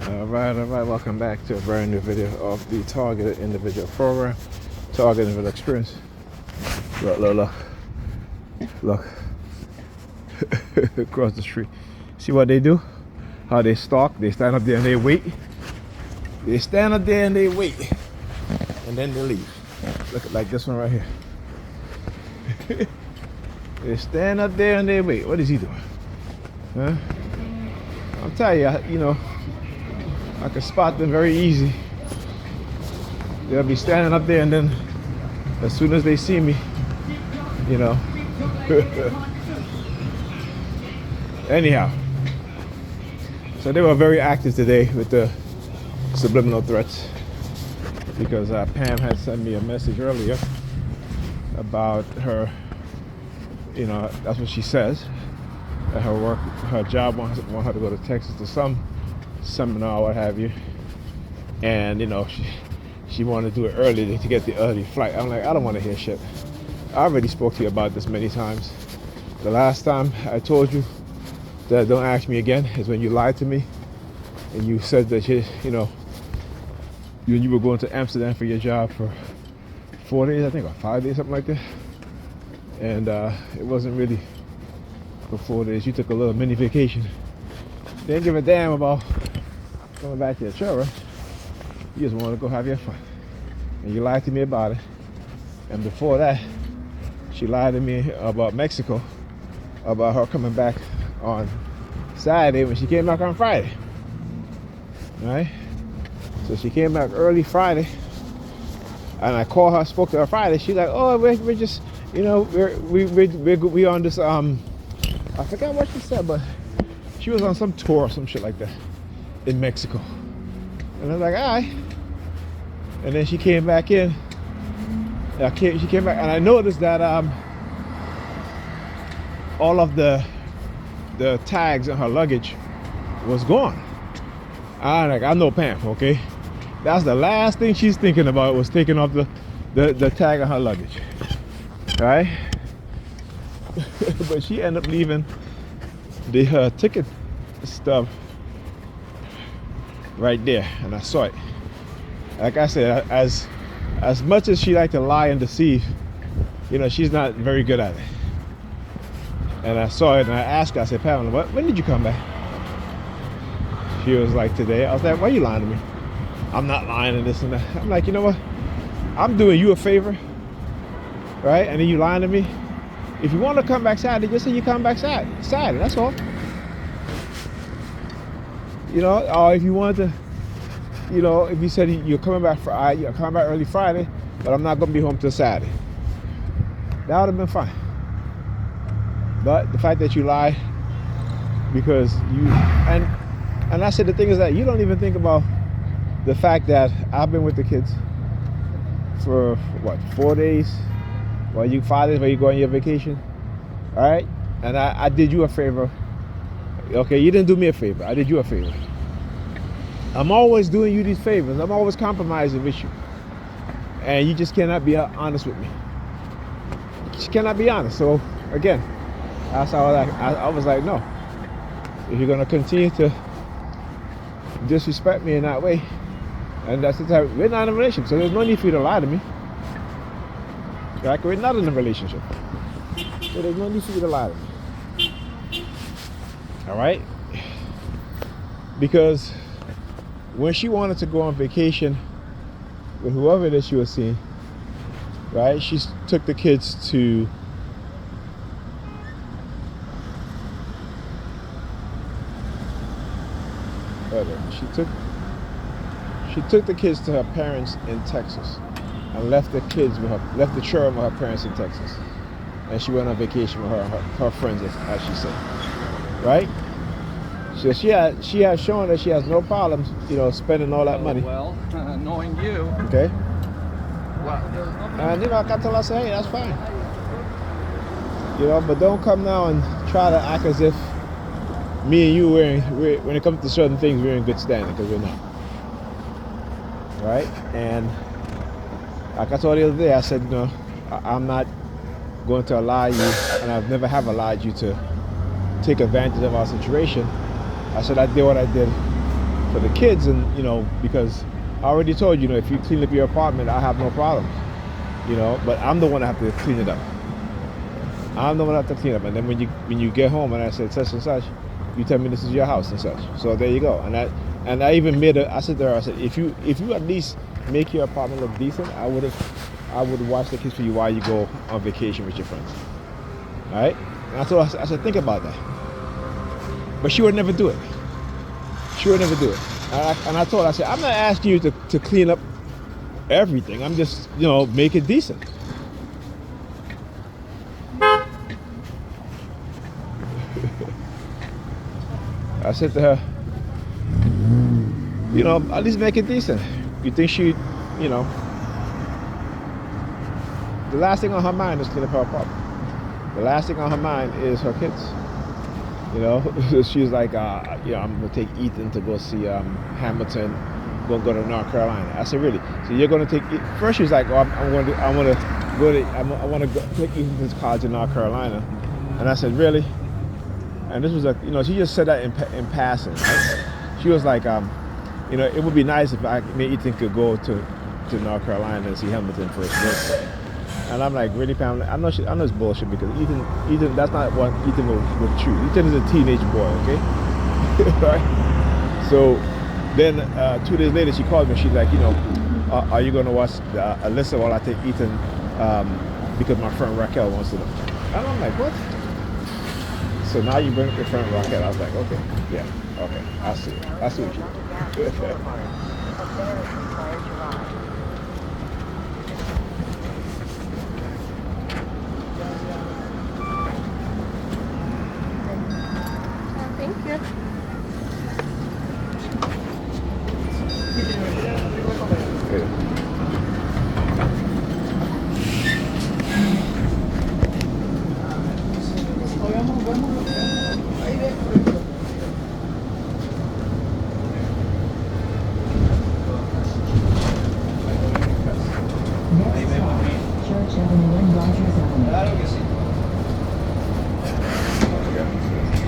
Alright, welcome back to a brand new video of the Targeted Individual Program, Targeted Individual Experience. Look, across the street. See what they do? How they stalk, they stand up there and they wait. They stand up there and they wait. And then they leave. Look like this one right here. They stand up there and they wait. What is he doing? Huh? I'll tell you, I can spot them very easy. They'll be standing up there and then as soon as they see me, anyhow. So they were very active today with the subliminal threats because Pam had sent me a message earlier about her, that's what she says, that her job wants her to go to Texas to some seminar, what have you, and she wanted to do it early to get the early flight. I'm like, I don't want to hear shit. I already spoke to you about this many times. The last time I told you that don't ask me again is when you lied to me and you said that you were going to Amsterdam for your job for 4 days, I think, or 5 days, something like that. And it wasn't really for 4 days. You took a little mini vacation. Didn't give a damn about going back to your children. You just want to go have your fun. And you lied to me about it. And before that, she lied to me about Mexico, about her coming back on Saturday when she came back on Friday. Right? So she came back early Friday, and I called her, spoke to her Friday. She's like, "Oh, we're just, we on this I forgot what she said, but she was on some tour or some shit like that in Mexico." And I was like, "All right." And then she came back in. She came back, and I noticed that all of the tags in her luggage was gone. I know Pam, okay? That's the last thing she's thinking about, was taking off the tag on her luggage, right? But she ended up leaving the ticket stub right there, and I saw it. Like I said, as much as she liked to lie and deceive, she's not very good at it. And I saw it and I asked her, I said, "Pamela, when did you come back?" She was like, "Today." I was like, "Why are you lying to me?" "I'm not lying and this and that." I'm like, you know what? I'm doing you a favor, right? And then you lying to me? If you want to come back Saturday, just say you come back Saturday, that's all. Or if you wanted to, if you said you're coming back early Friday, but I'm not going to be home till Saturday, that would have been fine. But the fact that you lie because and I said the thing is that you don't even think about the fact that I've been with the kids for 4 days, 5 days while you go on your vacation, all right? And I did you a favor. Okay, you didn't do me a favor. I did you a favor. I'm always doing you these favors. I'm always compromising with you. And you just cannot be honest with me. You just cannot be honest. So, again, that's how I was like, no. If you're going to continue to disrespect me in that way, and that's the type, we're not in a relationship, so there's no need for you to lie to me. Like, we're not in a relationship, so there's no need for you to lie to me. All right? Because when she wanted to go on vacation with whoever it is she was seeing, right, she took the kids to she took the kids to her parents in Texas and left the children with her parents in Texas, and she went on vacation with her friends, as she said, right? So she has shown that she has no problems, spending all that money. Well, knowing you. Okay. Well, And I got to tell her, say, hey, that's fine. But don't come now and try to act as if me and you when it comes to certain things, we're in good standing, because we're not. Right? And like I told you the other day, I said, I'm not going to allow you, and I've never have allowed you to take advantage of our situation. I said I did what I did for the kids, and because I already told you, if you clean up your apartment, I have no problems. But I'm the one that have to clean it up. I'm the one that have to clean up. And then when you get home, and I said such and such, you tell me this is your house and such. So there you go. And I even I said to her, I said, if you at least make your apartment look decent, I would watch the kids for you while you go on vacation with your friends. All right? And I said, think about that. But she would never do it. She would never do it. And I told her, I said, I'm not asking you to clean up everything. I'm just, make it decent. I said to her, at least make it decent. You think she, the last thing on her mind is clean up her apartment. The last thing on her mind is her kids. She's like, I'm gonna take Ethan to go see Hamilton. Gonna go to North Carolina. I said, really? So you're gonna take? First, she was like, oh, I want to take Ethan to college in North Carolina. And I said, really? And this was she just said that in passing. Right? She was like, it would be nice if Ethan could go to North Carolina and see Hamilton for his birthday. And I'm like, really, Pam? I know it's bullshit, because Ethan, that's not what Ethan would choose. Ethan is a teenage boy, okay? Right? So then 2 days later, she called me. She's like, are you going to watch Alyssa while I take Ethan, because my friend Raquel wants to know. And I'm like, what? So now you bring up your friend Raquel. I was like, okay, yeah, okay, I see what you do. Church Avenue and Rogers Avenue.